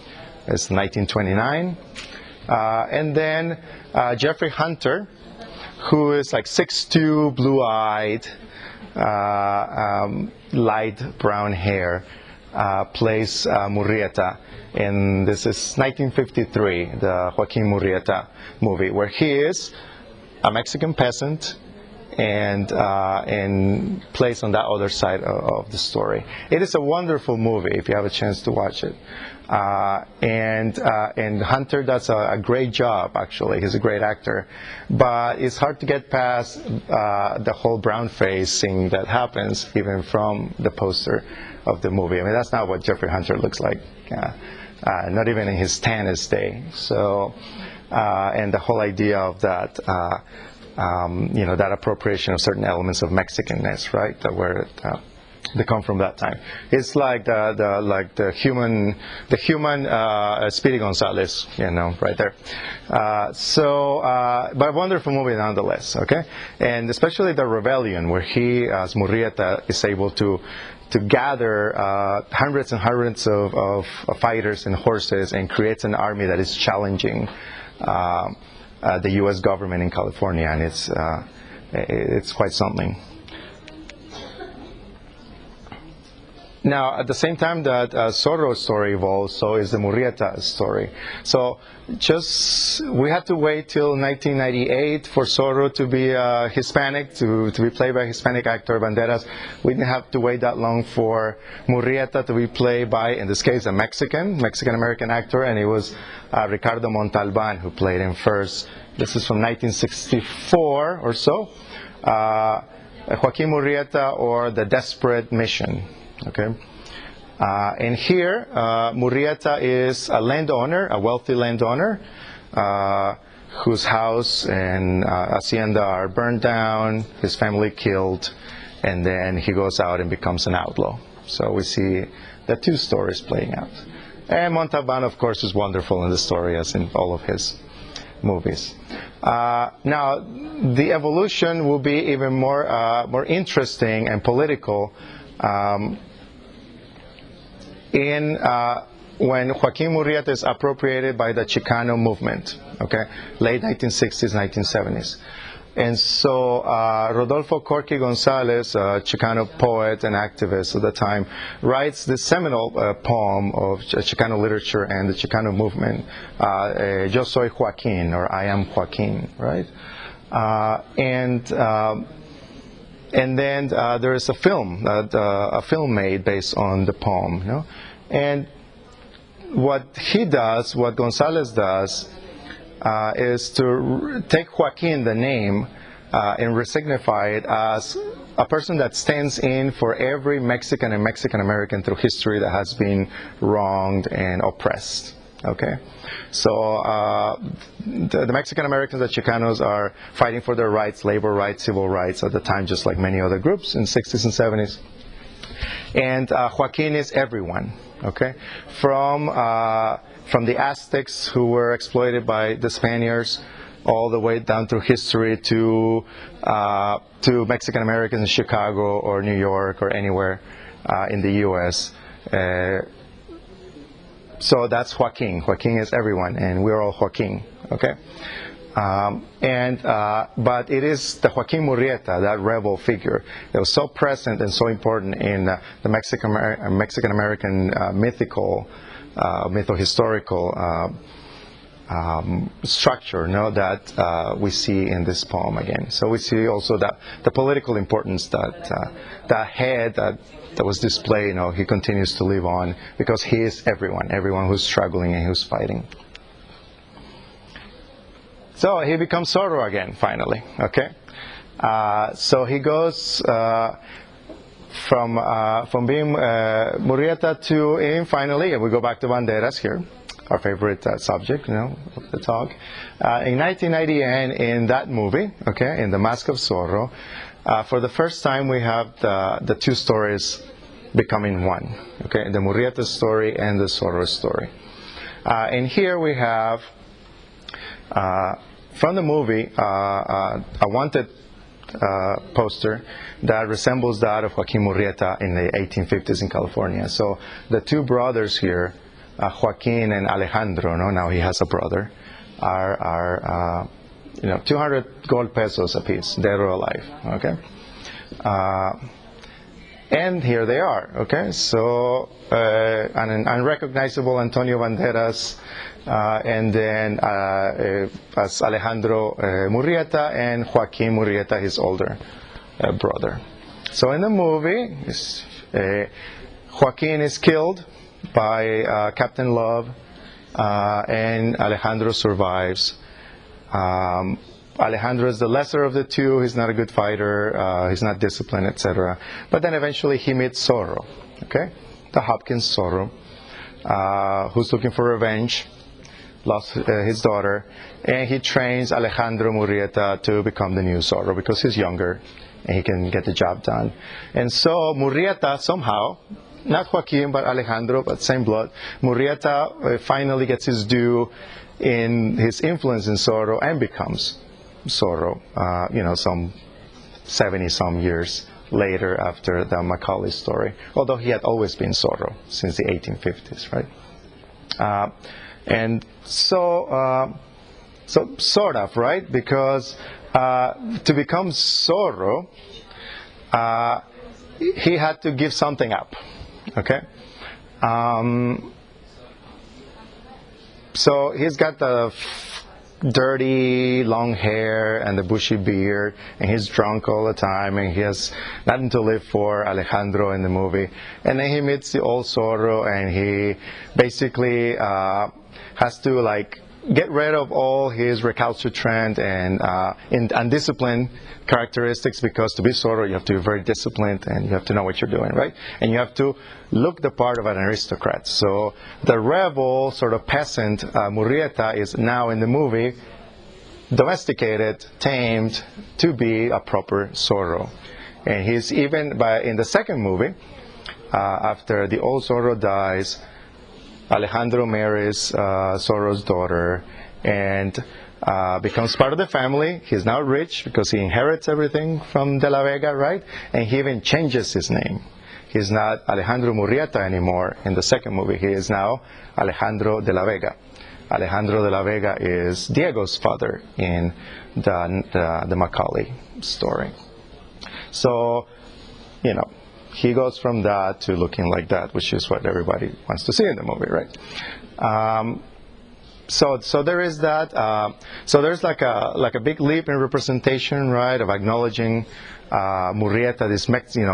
It's 1929. And then Jeffrey Hunter, who is like 6'2", blue-eyed, light brown hair, plays Murrieta. And this is 1953, the Joaquin Murrieta movie, where he is a Mexican peasant and plays on that other side of the story. It is a wonderful movie if you have a chance to watch it. And Hunter does a great job, actually. He's a great actor. But it's hard to get past the whole brown facing that happens even from the poster of the movie. I mean, that's not what Jeffrey Hunter looks like, not even in his tannest day. So, and the whole idea of that, that appropriation of certain elements of Mexicanness, right, they come from that time. It's like the human Speedy Gonzales, right there. But a wonderful movie nonetheless, okay? And especially the rebellion, where he, as Murrieta, is able to gather hundreds and hundreds of fighters and horses and creates an army that is challenging the U.S. government in California, and it's quite something. Now, at the same time that Zorro's story evolves, so is the Murrieta story. So we had to wait till 1998 for Zorro to be Hispanic, to be played by a Hispanic actor, Banderas. We didn't have to wait that long for Murrieta to be played by, in this case, a Mexican-American actor, and it was Ricardo Montalban who played him first. This is from 1964 or so. Joaquin Murrieta, or The Desperate Mission. Okay, and here Murrieta is a landowner, a wealthy landowner, whose house and hacienda are burned down, his family killed, and then he goes out and becomes an outlaw. So we see the two stories playing out. And Montalban, of course, is wonderful in the story, as in all of his movies. Now, the evolution will be even more interesting and political when Joaquin Murrieta is appropriated by the Chicano movement, okay, late 1960s, 1970s. And so Rodolfo Corky Gonzalez, a Chicano poet and activist at the time, writes this seminal poem of Chicano literature and the Chicano movement, Yo soy Joaquin, or I am Joaquin, right? And then there is a film made based on the poem, And what Gonzalez does, is to take Joaquin, the name, and resignify it as a person that stands in for every Mexican and Mexican-American through history that has been wronged and oppressed. Okay, so the Mexican-Americans, the Chicanos, are fighting for their rights, labor rights, civil rights at the time, just like many other groups in the 60s and 70s. And Joaquin is everyone, okay? From the Aztecs, who were exploited by the Spaniards, all the way down through history to Mexican-Americans in Chicago or New York or anywhere in the U.S. So that's Joaquin. Joaquin is everyone, and we're all Joaquin, okay? But it is the Joaquin Murrieta, that rebel figure, that was so present and so important in the Mexican-American mytho-historical structure, that we see in this poem again. So we see also that the political importance that head that was displayed, he continues to live on, because he is everyone who's struggling and who's fighting. So he becomes Zorro again, finally, okay? So he goes from being Murrieta to him finally, and we go back to Banderas here, our favorite subject, of the talk. In 1990, and in that movie, okay, in The Mask of Zorro, for the first time we have the two stories becoming one, okay, the Murrieta story and the Zorro story. And here we have from the movie, a wanted poster that resembles that of Joaquin Murrieta in the 1850s in California. So the two brothers here, Joaquin and Alejandro, now he has a brother, are 200 gold pesos a piece, dead or alive. Okay. And here they are, okay? So, an unrecognizable Antonio Banderas, and then as Alejandro Murrieta and Joaquin Murrieta, his older brother. So in the movie, Joaquin is killed by Captain Love, and Alejandro survives. Alejandro is the lesser of the two. He's not a good fighter. He's not disciplined, etc. But then eventually he meets Zorro, okay? The Hopkins Zorro, who's looking for revenge, lost his daughter, and he trains Alejandro Murrieta to become the new Zorro because he's younger and he can get the job done. And so Murrieta somehow, not Joaquin but Alejandro, but same blood, Murrieta finally gets his due in his influence in Zorro and becomes Zorro, some 70-some years later after the Macaulay story, although he had always been Zorro since the 1850s, right? And so sort of, right? Because to become Zorro, he had to give something up, okay? So he's got the dirty long hair and the bushy beard, and he's drunk all the time, and he has nothing to live for, Alejandro in the movie. And then he meets the old Zorro, and he basically has to get rid of all his recalcitrant and undisciplined characteristics, because to be Zorro you have to be very disciplined and you have to know what you're doing, right? And you have to look the part of an aristocrat. So the rebel, sort of peasant Murrieta is now in the movie domesticated, tamed to be a proper Zorro. And he's even, in the second movie, after the old Zorro dies, Alejandro marries Zorro's daughter and becomes part of the family. He's now rich because he inherits everything from De La Vega, right? And he even changes his name. He's not Alejandro Murrieta anymore in the second movie. He is now Alejandro de la Vega. Alejandro de la Vega is Diego's father in the Macaulay story. So, he goes from that to looking like that, which is what everybody wants to see in the movie, right? So there is that. So there's like a big leap in representation, right, of acknowledging Murrieta,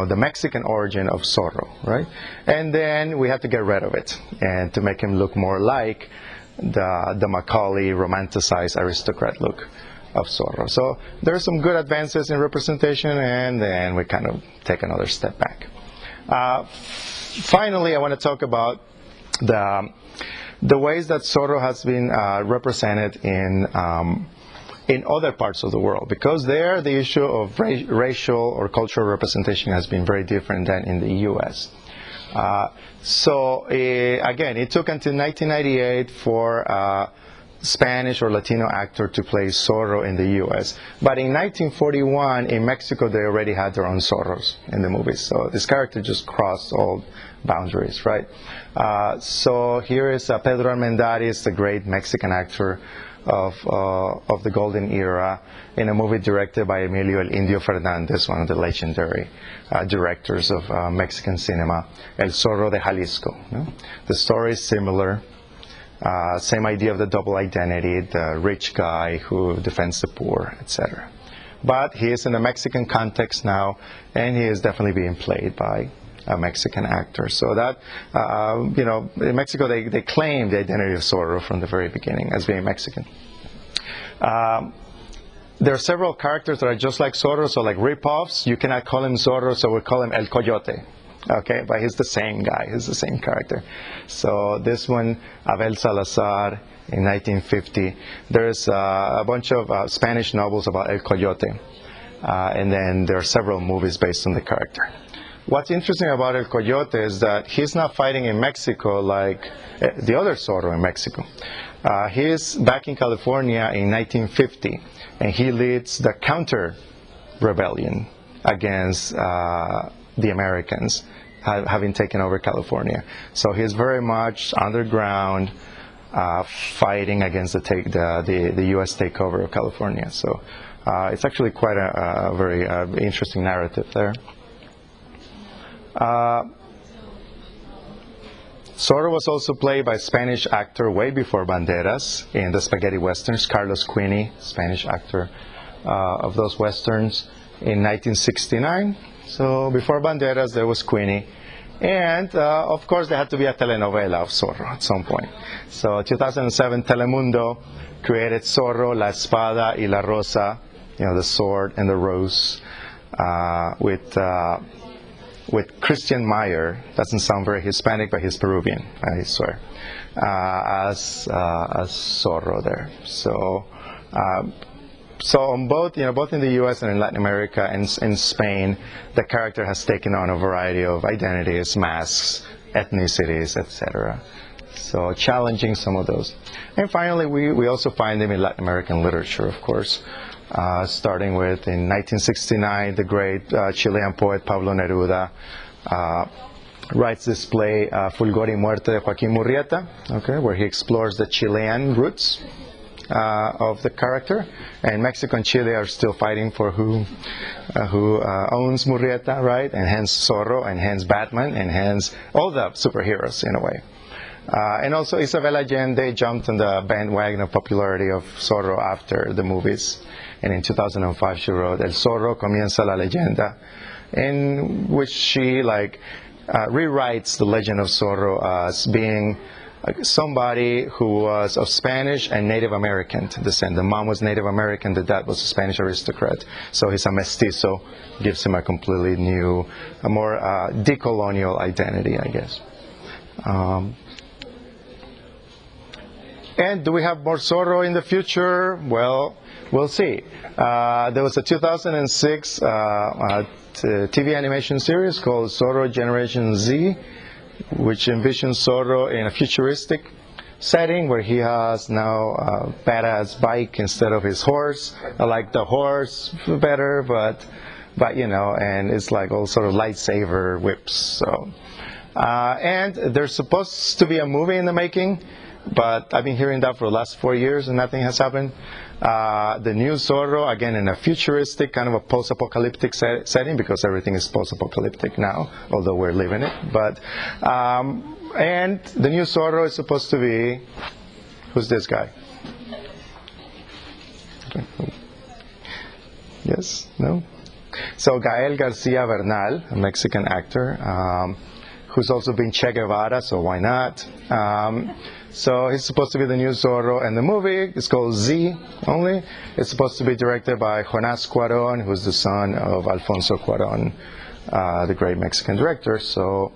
the Mexican origin of Zorro, right? And then we have to get rid of it and to make him look more like the Macaulay romanticized aristocrat look of Zorro. So there are some good advances in representation, and then we kind of take another step back. Finally, I want to talk about the ways that Zorro has been represented in other parts of the world, because there the issue of racial or cultural representation has been very different than in the U.S. Again, it took until 1998 for a Spanish or Latino actor to play Zorro in the U.S. But in 1941, in Mexico, they already had their own Zorros in the movies. So this character just crossed all boundaries, right? So here is Pedro Armendáriz, the great Mexican actor of the golden era, in a movie directed by Emilio El Indio Fernández, one of the legendary directors of Mexican cinema, El Zorro de Jalisco. The story is similar. Same idea of the double identity, the rich guy who defends the poor, etc. But he is in a Mexican context now, and he is definitely being played by a Mexican actor. So that, in Mexico they claim the identity of Zorro from the very beginning as being Mexican. There are several characters that are just like Zorro, so like rip-offs. You cannot call him Zorro, so we call him El Coyote. Okay, but he's the same guy, he's the same character. So this one, Abel Salazar, in 1950. There's a bunch of Spanish novels about El Coyote. And then there are several movies based on the character. What's interesting about El Coyote is that he's not fighting in Mexico like the other Zorro in Mexico. He's back in California in 1950, and he leads the counter rebellion against the Americans having taken over California. So he's very much underground, fighting against the U.S. takeover of California. So it's actually quite a very interesting narrative there. Zorro was also played by a Spanish actor way before Banderas in the spaghetti westerns. Carlos Quini, Spanish actor of those westerns, in 1969. So before Banderas, there was Quini. And of course, there had to be a telenovela of Zorro at some point. So 2007, Telemundo created Zorro, La Espada y la Rosa, the sword and the rose, with Christian Meyer. Doesn't sound very Hispanic, but he's Peruvian, I swear, as Zorro there. So on both in the U.S. and in Latin America and in Spain, the character has taken on a variety of identities, masks, ethnicities, etc. So challenging some of those. And finally, we also find them in Latin American literature, of course. Starting with, in 1969, the great Chilean poet Pablo Neruda writes this play, Fulgor y Muerte de Joaquin Murrieta, where he explores the Chilean roots of the character. And Mexico and Chile are still fighting for who owns Murrieta, right? And hence Zorro, and hence Batman, and hence all the superheroes in a way. And also Isabel Allende jumped on the bandwagon of popularity of Zorro after the movies. And in 2005 she wrote El Zorro comienza la leyenda, in which she rewrites the legend of Zorro as being somebody who was of Spanish and Native American descent. The mom was Native American, the dad was a Spanish aristocrat. So he's a mestizo, gives him a completely new, a more decolonial identity, I guess. And do we have more Zorro in the future? Well, we'll see. There was a 2006 TV animation series called Zorro Generation Z, which envisions Zorro in a futuristic setting where he has now a badass bike instead of his horse. I like the horse better, but and it's like all sort of lightsaber whips. So, and there's supposed to be a movie in the making, but I've been hearing that for the last 4 years and nothing has happened. The new Zorro, again in a futuristic kind of a post-apocalyptic setting, because everything is post-apocalyptic now, although we're living it. But and the new Zorro is supposed to be, who's this guy? Yes? No? So Gael Garcia Bernal, a Mexican actor, who's also been Che Guevara, so why not? So he's supposed to be the new Zorro, and the movie is called Z only. It's supposed to be directed by Jonás Cuarón, who's the son of Alfonso Cuarón, the great Mexican director. So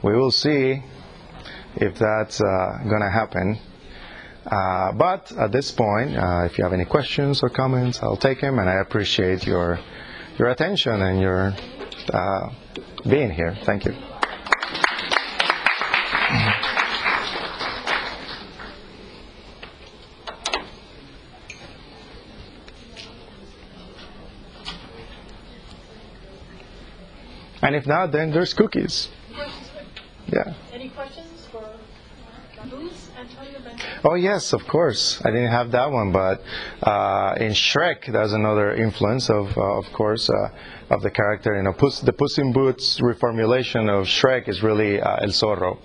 we will see if that's going to happen. But at this point, if you have any questions or comments, I'll take them, and I appreciate your attention and your being here. Thank you. And if not, then there's cookies. Yeah. Any questions for Luis Antonio Banderas? Oh yes, of course. I didn't have that one, but in Shrek, there's another influence of course, of the character. The Puss in Boots reformulation of Shrek is really El Zorro,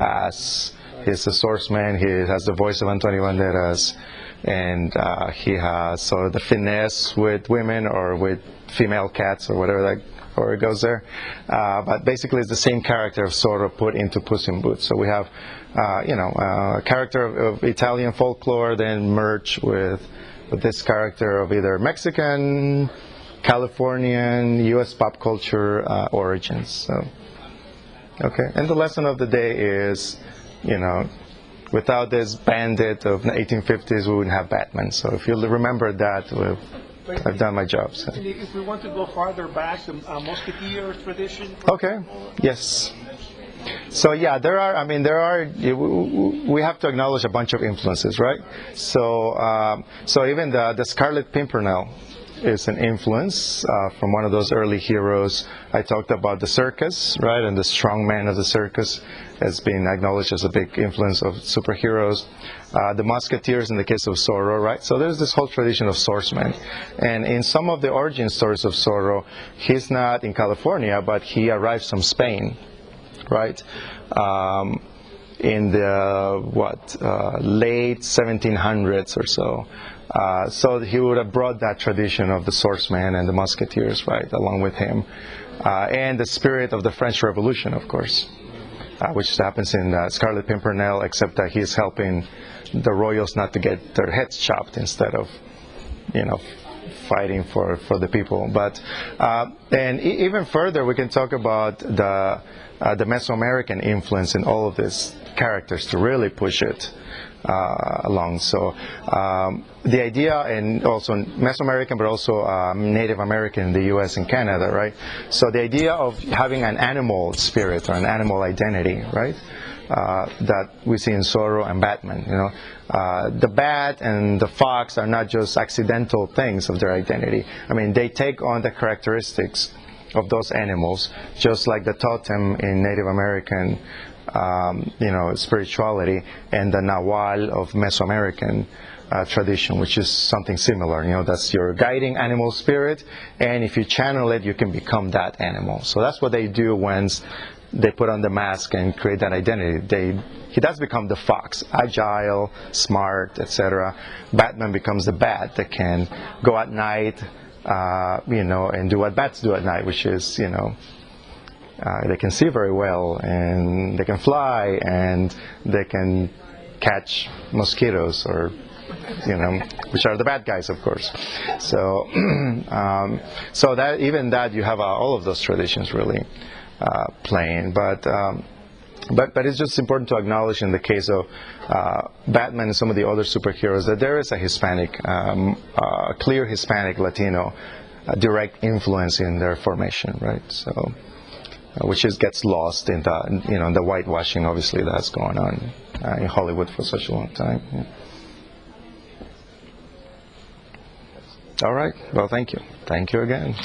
as he's a swordsman. He has the voice of Antonio Banderas, and he has sort of the finesse with women or with female cats or whatever or it goes there. But basically it's the same character of Zorro put into Puss in Boots. So we have, a character of Italian folklore then merged with this character of either Mexican, Californian, U.S. pop culture origins. So, okay. And the lesson of the day is, without this bandit of the 1850s, we wouldn't have Batman. So if you'll remember that, I've done my job. So. If we want to go farther back, the Musketeer tradition. Okay. Yes. So yeah, there are. I mean, there are. We have to acknowledge a bunch of influences, right? So, so even the Scarlet Pimpernel is an influence from one of those early heroes. I talked about the circus, right, and the strong man of the circus has been acknowledged as a big influence of superheroes. The Musketeers in the case of Zorro, right? So there's this whole tradition of swordsmen. And in some of the origin stories of Zorro, he's not in California, but he arrives from Spain, right? In the late 1700s or so. So he would have brought that tradition of the swordsman and the musketeers, right, along with him. And the spirit of the French Revolution, of course, which happens in Scarlet Pimpernel, except that he's helping the royals not to get their heads chopped instead of, fighting for the people. But and even further, we can talk about the Mesoamerican influence in all of these characters to really push it along. So the idea, and also Mesoamerican, but also Native American in the U.S. and Canada, right? So the idea of having an animal spirit or an animal identity, right? That we see in Zorro and Batman. The bat and the fox are not just accidental things of their identity. I mean, they take on the characteristics of those animals, just like the totem in Native American, spirituality, and the Nahual of Mesoamerican tradition, which is something similar. That's your guiding animal spirit, and if you channel it, you can become that animal. So that's what they do when they put on the mask and create that identity. He does become the fox, agile, smart, etc. Batman becomes the bat that can go at night, and do what bats do at night, which is, they can see very well, and they can fly, and they can catch mosquitoes, or, which are the bad guys, of course. So, so that even that you have all of those traditions really playing, but it's just important to acknowledge in the case of Batman and some of the other superheroes that there is a Hispanic, clear Hispanic Latino direct influence in their formation, right? So, which gets lost in the the whitewashing, obviously, that's going on in Hollywood for such a long time. Yeah. All right. Well, thank you. Thank you again.